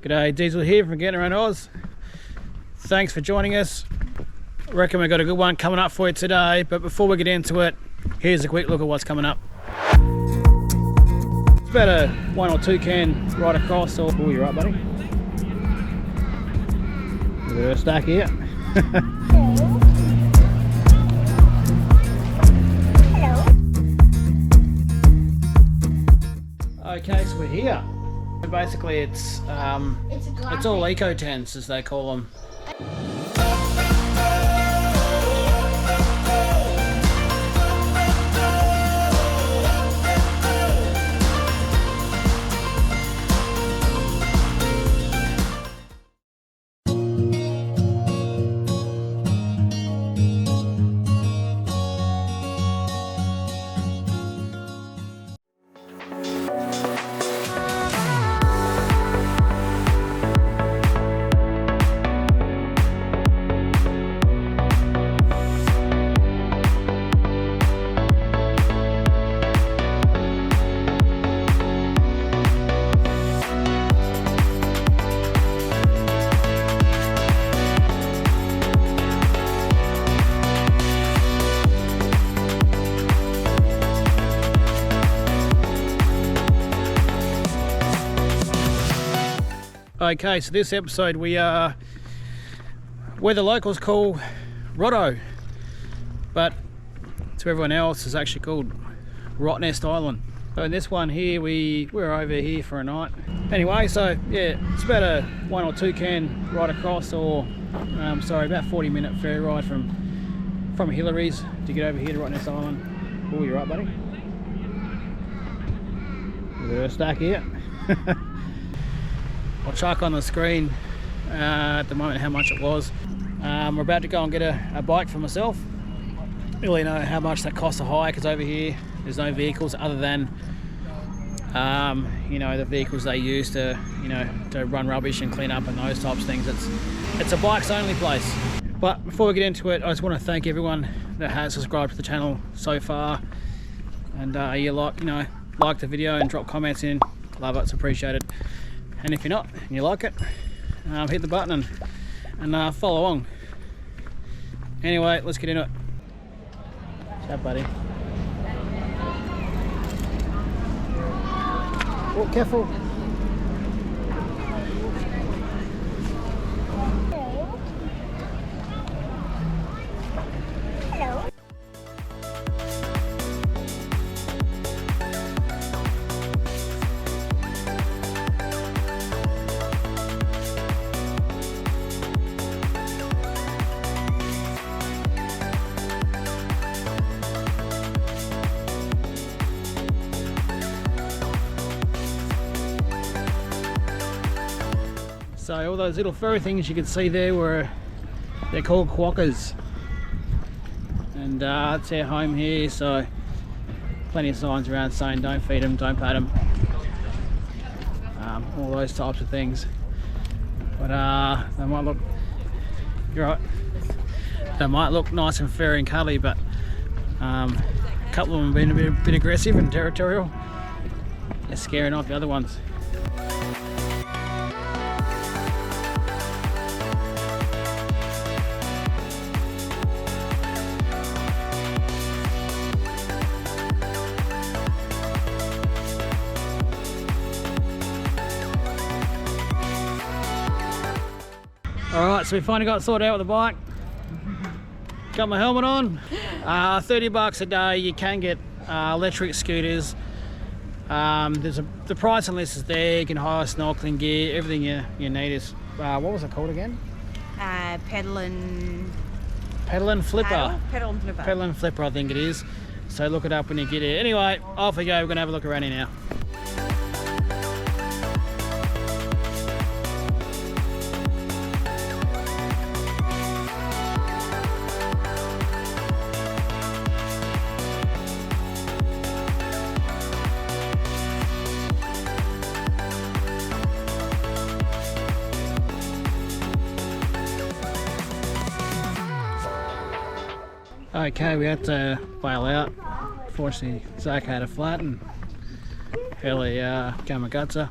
G'day, Diesel here from Getting Around Oz. Thanks for joining us. I reckon we've got a good one coming up for you today, but before we get into it, here's a quick look at what's coming up. It's about a 1 or 2 can right across. Oh, you're right, buddy. Look at her stack here. Okay, so we're here. Basically, it's all eco tents, as they call them. Okay, so this episode where the locals call Rotto, but to everyone else it's actually called Rottnest Island. So in this one here, we're over here for a night. Anyway, so yeah, it's about a 1 or 2 can right across, or about 40-minute ferry ride from Hillary's to get over here to Rottnest Island. Oh, you're right, buddy. Look at her stack here. I'll chuck on the screen at the moment how much it was. We're about to go and get a bike for myself. Really know how much that costs a hire, because over here there's no vehicles other than the vehicles they use to run rubbish and clean up and those types of things. It's a bikes only place. But before we get into it, I just want to thank everyone that has subscribed to the channel so far, and you like the video and drop comments in. Love it, it's appreciated. And if you're not and you like it, hit the button and follow along. Anyway, let's get into it. What's up, buddy? Oh, careful. So all those little furry things you can see there they're called quokkas, and it's their home here. So plenty of signs around saying don't feed them, don't pat them, all those types of things. But they might look, you're right, they might look nice and furry and cuddly, but a couple of them have been a bit aggressive and territorial. They're scaring off the other ones. Alright, so we finally got sorted out with the bike. Got my helmet on. 30 bucks a day. You can get electric scooters. The pricing list is there. You can hire snorkeling gear. Everything you need is, what was it called again? Pedal and Flipper. Pedal and Flipper. Pedal and Flipper, I think it is. So look it up when you get here. Anyway, off we go. We're going to have a look around here now. Okay, we had to bail out. Fortunately, Zach had a flat and fairly Gamagutsa.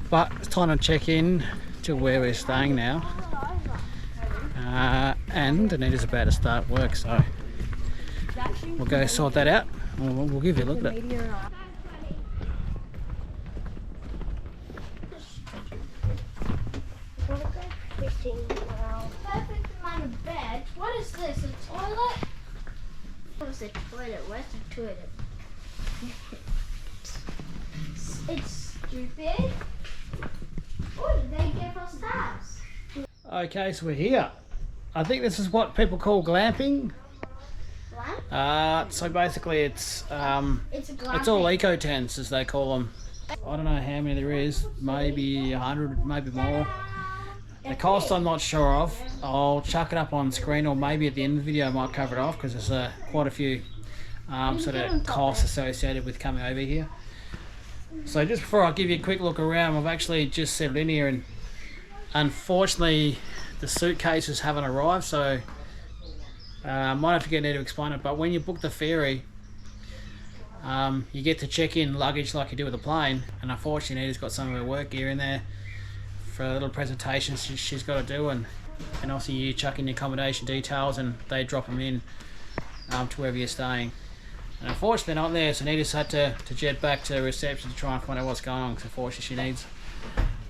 But it's time to check in to where we're staying now. And Anita's about to start work, so we'll go sort that out. We'll give you a look at it. Perfect amount of bed. What is this? A toilet? What was a toilet? Where's the toilet? It's stupid. Oh, did they give us tabs? Okay, so we're here. I think this is what people call glamping. So basically it's It's a glamping. it's all eco tents as they call them. I don't know how many there is, maybe 100, maybe more. The cost I'm not sure of. I'll chuck it up on screen, or maybe at the end of the video I might cover it off, because there's quite a few sort of costs associated with coming over here. So just before I give you a quick look around, I've actually just settled in here, and unfortunately the suitcases haven't arrived, so I might have to get there to explain it. But when you book the ferry, you get to check in luggage like you do with a plane, and unfortunately Nita's got some of her work gear in there for a little presentation she's got to do, and obviously you chuck in your accommodation details and they drop them in to wherever you're staying. And unfortunately they're not there, so Nita's had to jet back to reception to try and find out what's going on, because unfortunately she needs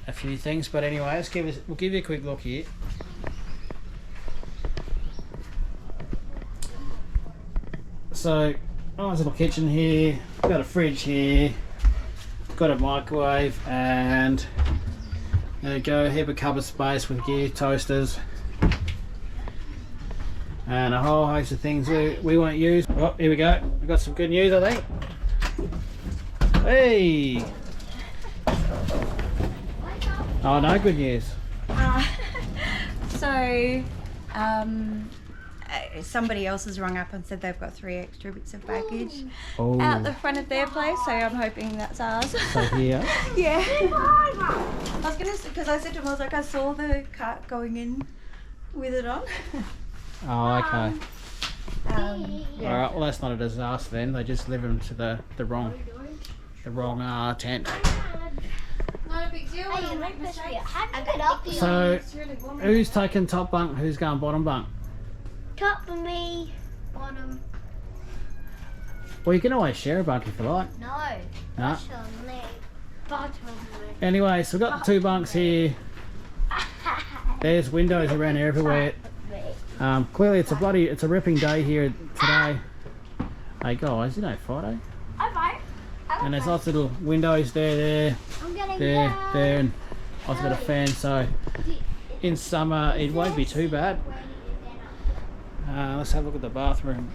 a few things. But anyway, we'll give you a quick look here. So, nice little kitchen here, got a fridge here, got a microwave, and there you go, a heap of cupboard space with gear, toasters, and a whole host of things we won't use. Oh, here we go, we've got some good news, I think. Hey! Oh, no good news. Somebody else has rung up and said they've got 3 extra bits of baggage Oh, out the front of their place, so I'm hoping that's ours. so here. Yeah. I was gonna say, because I said to him, I was like, I saw the cart going in with it on. Oh, okay. Yeah. Alright, well that's not a disaster then, they just delivered them to the wrong tent. Not a big deal. I don't make mistakes. I got up here. So, who's taking top bunk, who's going bottom bunk? Top for me. Bottom. Well, you can always share a bunk if you like. No. No. Bottom me. Bottom me. Anyway, so we've got the 2 bunks here. There's windows around here everywhere. Clearly it's a ripping day here today. Hey guys, you know Friday? Alright. And there's lots of little windows there, I'm getting there, down. there, and also got a fan, so in summer it won't be too bad. Let's have a look at the bathroom.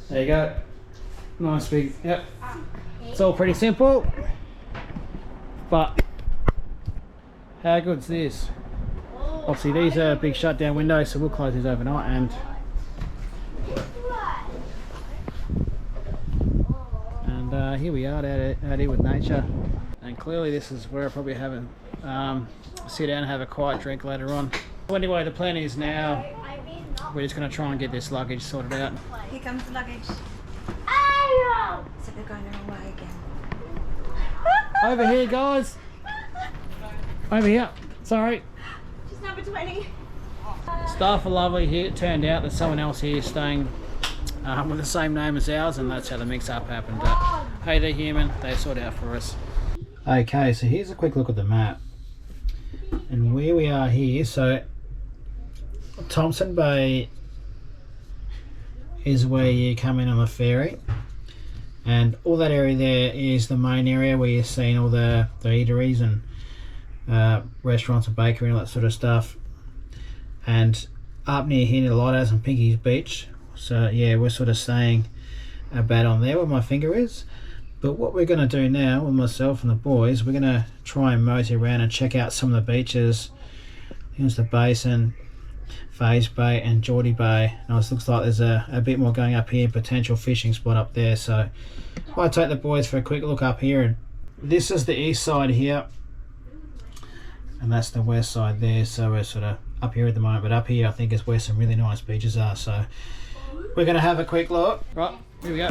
There you go. Nice big, yep. It's all pretty simple. But how good's this? Obviously these are big shutdown windows, so we'll close these overnight, and here we are out here with nature. And clearly this is where I'll probably have a sit down and have a quiet drink later on. Well, anyway, the plan is now we're just going to try and get this luggage sorted out. Here comes the luggage. So they're going the wrong way again. Over here, guys. Over here. Sorry. She's number 20. Staff are lovely here. It turned out there's someone else here staying with the same name as ours, and that's how the mix-up happened. But hey, they're human. They sort out for us. Okay, so here's a quick look at the map. And where we are here, so Thompson Bay is where you come in on the ferry, and all that area there is the main area where you're seeing all the eateries and restaurants and bakery and all that sort of stuff. And up near here, the Lighthouse and Pinky's Beach, so yeah, we're sort of staying about on there where my finger is. But what we're going to do now with myself and the boys, we're going to try and mosey around and check out some of the beaches. Here's the Basin, Faze Bay and Geordie Bay. Now it looks like there's a bit more going up here, potential fishing spot up there. So I'll take the boys for a quick look up here. And this is the east side here, and that's the west side there. So we're sort of up here at the moment, but up here I think is where some really nice beaches are. So we're going to have a quick look. Right, here we go.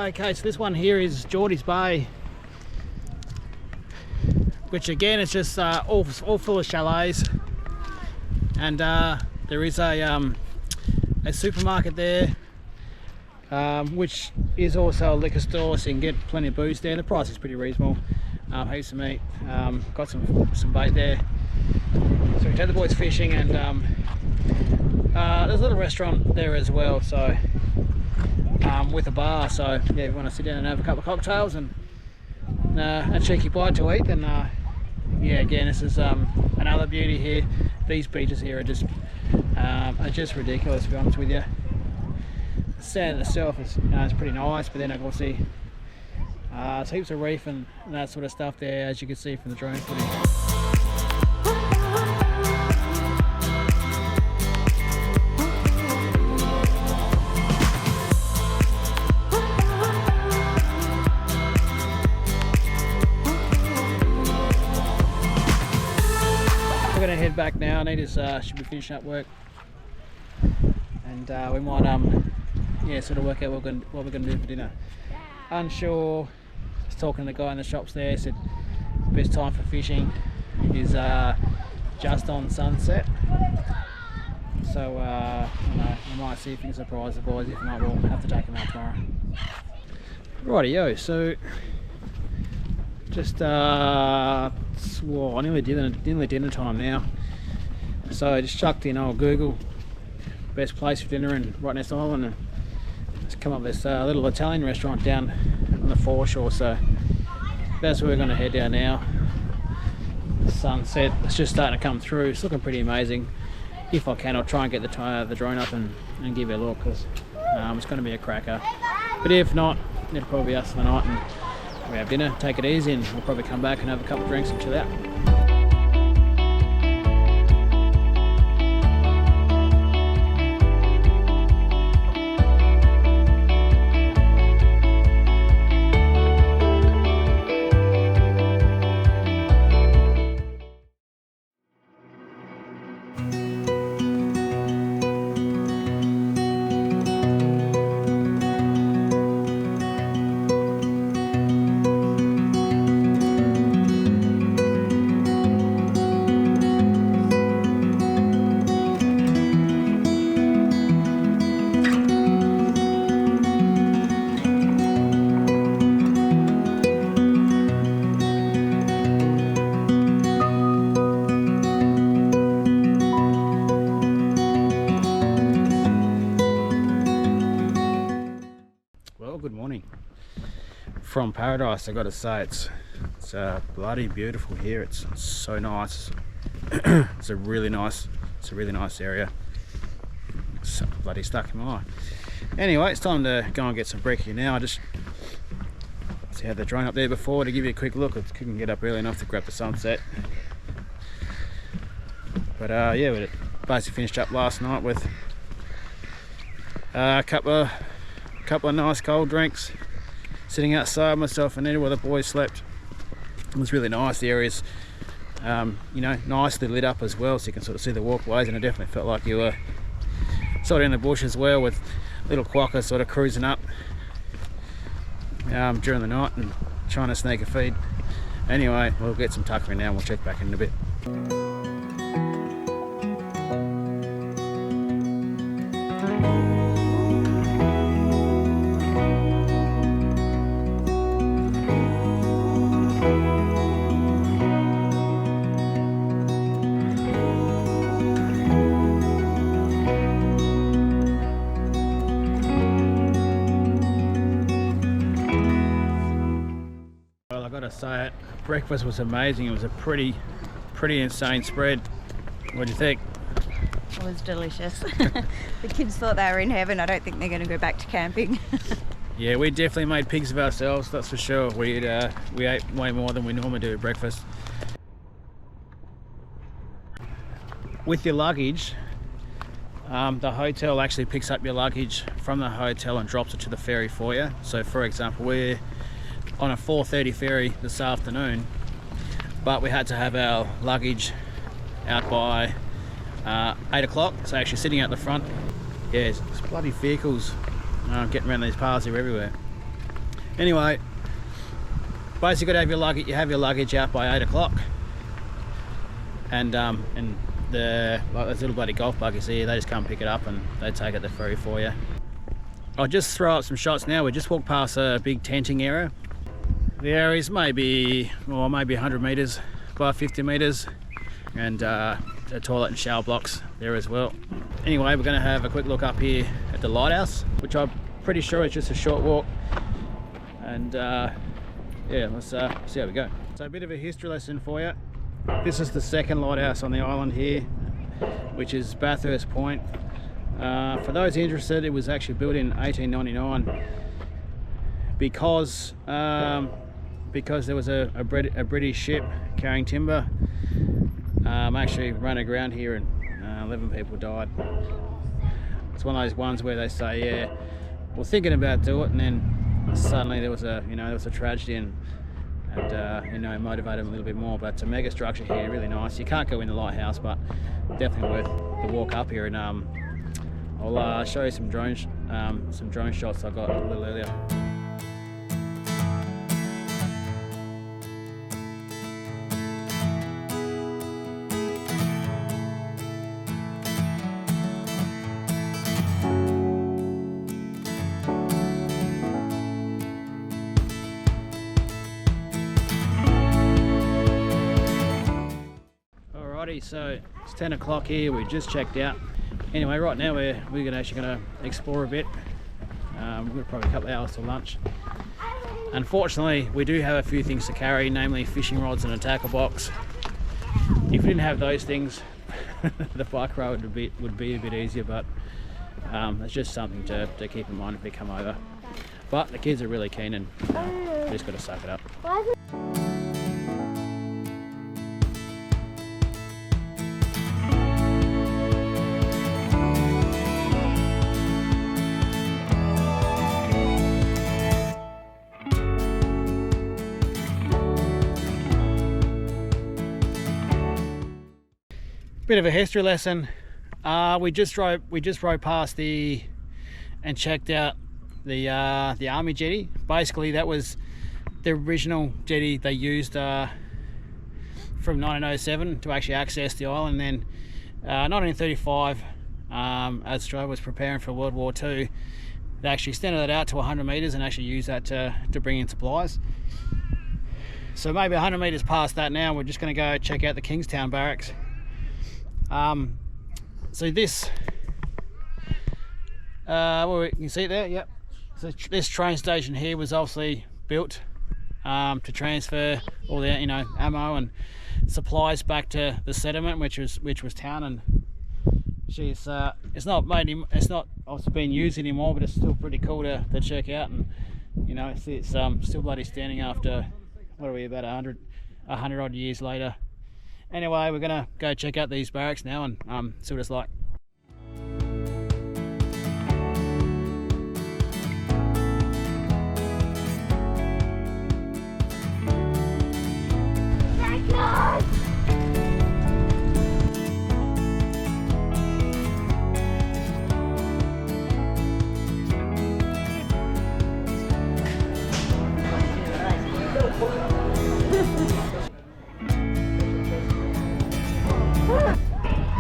Okay, so this one here is Geordie's Bay, which again is just all full of chalets, and there is a supermarket there, which is also a liquor store, so you can get plenty of booze there. The price is pretty reasonable. Heaps of meat. Got some bait there. So we take the boys fishing, and there's a little restaurant there as well. So with a bar. So yeah, if you want to sit down and have a couple of cocktails and a cheeky bite to eat, then yeah, again, this is another beauty here. These beaches here are just ridiculous, to be honest with you. The sand itself is, it's pretty nice, but then I can see there's heaps of reef and that sort of stuff there, as you can see from the drone footage. We're going to head back now. Anita's should be finishing up work, and we might yeah, sort of work out what we're going to do for dinner. Unsure. Just talking to the guy in the shops there, said best time for fishing is just on sunset. So I don't know, we might see if we can surprise the boys. If not, we'll have to take them out tomorrow. Rightio, so just nearly dinner time now. So I just chucked in old Google best place for dinner in Rottnest Island, and it's come up with this little Italian restaurant down on the foreshore. So that's where we're going to head down now. The sunset, it's just starting to come through. It's looking pretty amazing. If I can, I'll try and get the drone up and give it a look, because it's going to be a cracker. But if not, it'll probably be us for the night, and we have dinner, take it easy, and we'll probably come back and have a couple of drinks and chill out. Good morning from paradise. I got to say, it's bloody beautiful here. It's so nice. it's a really nice area. It's so bloody stuck in my eye. Anyway, it's time to go and get some brekkie now. I just had the drone up there before to give you a quick look. I couldn't get up early enough to grab the sunset, but yeah, we basically finished up last night with a couple of nice cold drinks, sitting outside, myself and Anita, while the boys slept. It was really nice. The area's nicely lit up as well, so you can sort of see the walkways, and it definitely felt like you were sort of in the bush as well, with little quokkas sort of cruising up during the night and trying to sneak a feed. Anyway, we'll get some tucker in now and we'll check back in a bit. Gotta say it, breakfast was amazing. It was a pretty insane spread. What do you think? It was delicious. The kids thought they were in heaven. I don't think they're going to go back to camping. Yeah, we definitely made pigs of ourselves, that's for sure. We ate way more than we normally do at breakfast. With your luggage, the hotel actually picks up your luggage from the hotel and drops it to the ferry for you. So for example, we're on a 4:30 ferry this afternoon, but we had to have our luggage out by 8 o'clock, so actually sitting out the front. Yeah, it's bloody vehicles getting around these paths here everywhere. Anyway, basically you have your luggage out by 8 o'clock, and the those little bloody golf buggies here, they just come pick it up and they take it the ferry for you. I'll just throw up some shots now. We just walked past a big tenting area. The area is maybe 100 meters by 50 meters, and a toilet and shower blocks there as well. Anyway, we're going to have a quick look up here at the lighthouse, which I'm pretty sure is just a short walk. And yeah, let's see how we go. So a bit of a history lesson for you. This is the second lighthouse on the island here, which is Bathurst Point. For those interested, it was actually built in 1899 because there was a British ship carrying timber actually ran aground here, and 11 people died. It's one of those ones where they say, yeah, we're thinking about doing it, and then suddenly there was a tragedy, and motivated them a little bit more. But it's a mega structure here, really nice. You can't go in the lighthouse, but definitely worth the walk up here. And I'll show you some drone shots I got a little earlier. So it's 10 o'clock here, we just checked out. Anyway, right now we're actually going to explore a bit. We've got probably a couple of hours till lunch. Unfortunately, we do have a few things to carry, namely fishing rods and a tackle box. If we didn't have those things, the bike ride would be a bit easier, but it's just something to keep in mind if we come over. But the kids are really keen, and we just got to suck it up. Bit of a history lesson. We just rode past and checked out the army jetty. Basically, that was the original jetty they used from 1907 to actually access the island. And then 1935, as Australia was preparing for World War II, they actually extended it out to 100 meters and actually used that to bring in supplies. So maybe 100 meters past that now, we're just going to go check out the Kingstown barracks. So this, well, you can see it there, yep. So this train station here was obviously built to transfer all the ammo and supplies back to the settlement, which was town. And it's not obviously being used anymore, but it's still pretty cool to check out. And it's still bloody standing after, what are we, about 100 odd years later. Anyway, we're gonna go check out these barracks now and see what it's like.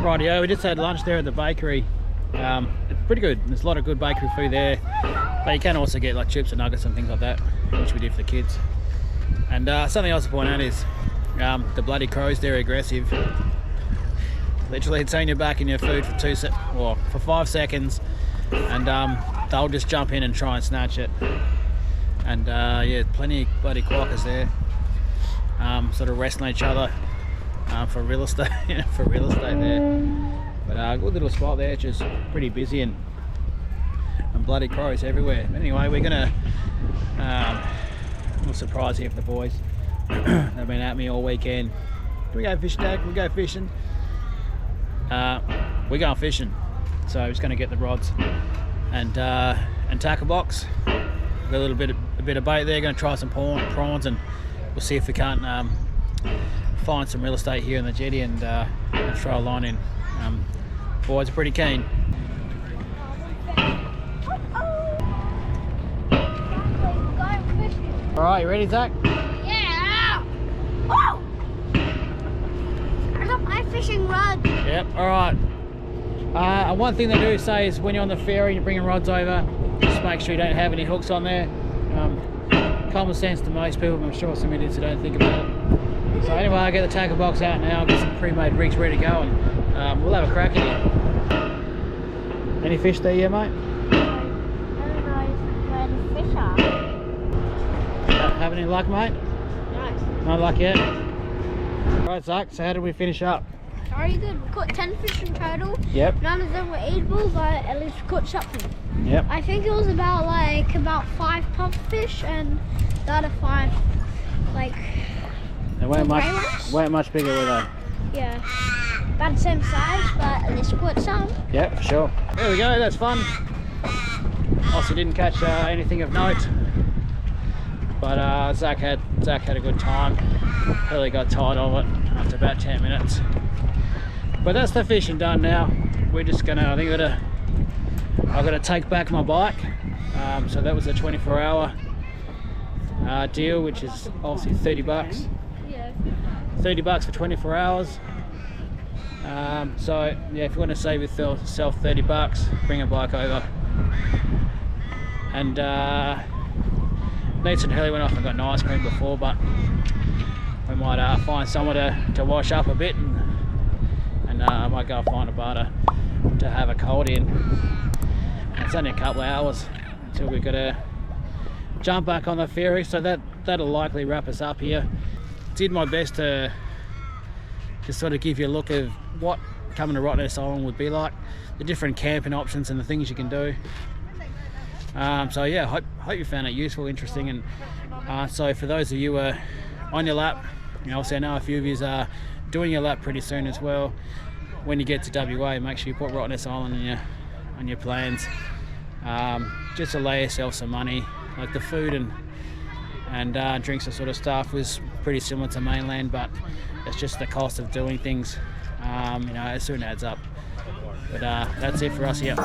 Rightio, we just had lunch there at the bakery. It's pretty good. There's a lot of good bakery food there, but you can also get like chips and nuggets and things like that, which we did for the kids. And something else to point out is the bloody crows, they're aggressive. Literally, it's on your back in your food for 5 seconds, and they'll just jump in and try and snatch it. And yeah, plenty of bloody quackers there, sort of wrestling each other for real estate, there. But a good little spot there, just pretty busy, and bloody crows everywhere. But anyway, we're gonna we'll surprise here for the boys. They've been at me all weekend. Can we go fishing, Dad? Can we go fishing? We're going fishing, so I'm just going to get the rods and tackle box. Got a bit of bait there. Going to try some prawns, and we'll see if we can't find some real estate here in the jetty and throw a line in. Boys are pretty keen. Going All right, you ready, Zach? Yeah! Oh! I got my fishing rod. Yep, all right. One thing they do say is when you're on the ferry and you're bringing rods over, just make sure you don't have any hooks on there. Common sense to most people, but I'm sure some idiots who don't think about it. So anyway, I'll get the tackle box out now, get some pre-made rigs ready to go, and we'll have a crack at it. Any fish there yet, mate? I don't know where the fish are. Have any luck, mate? No. No luck yet? Right, Zach, so how did we finish up? Very good. We caught 10 fish in total. Yep. None of them were eatable, but at least we caught something. Yep. I think it was about 5 pufferfish and the other 5 They weren't grey ones? weren't much bigger, were they? Yeah. About the same size, but at least we caught some. Yep, for sure. There we go, that's fun. Also didn't catch anything of note. But Zach had a good time. Really got tired of it after about 10 minutes. But that's the fishing done now. We're just gonna, I've got to take back my bike. So that was a 24-hour deal, which is obviously 30 bucks. Yeah. 30 bucks for 24 hours. So yeah, if you want to save yourself 30 bucks, bring a bike over. And Neats and Hurley went off and got an ice cream before, but we might find somewhere to wash up a bit, and I might go find a bar to have a cold in. And it's only a couple of hours until we've got to jump back on the ferry, so that'll likely wrap us up here. Did my best to just sort of give you a look of what coming to Rottnest Island would be like, the different camping options and the things you can do. So yeah, hope you found it useful, interesting, and so for those of you who are on your lap, obviously I know a few of you are doing your lap pretty soon as well. When you get to WA, make sure you put Rottnest Island on your plans, just to lay yourself some money. Like the food and drinks and sort of stuff was pretty similar to mainland, but it's just the cost of doing things, it soon adds up. But that's it for us here.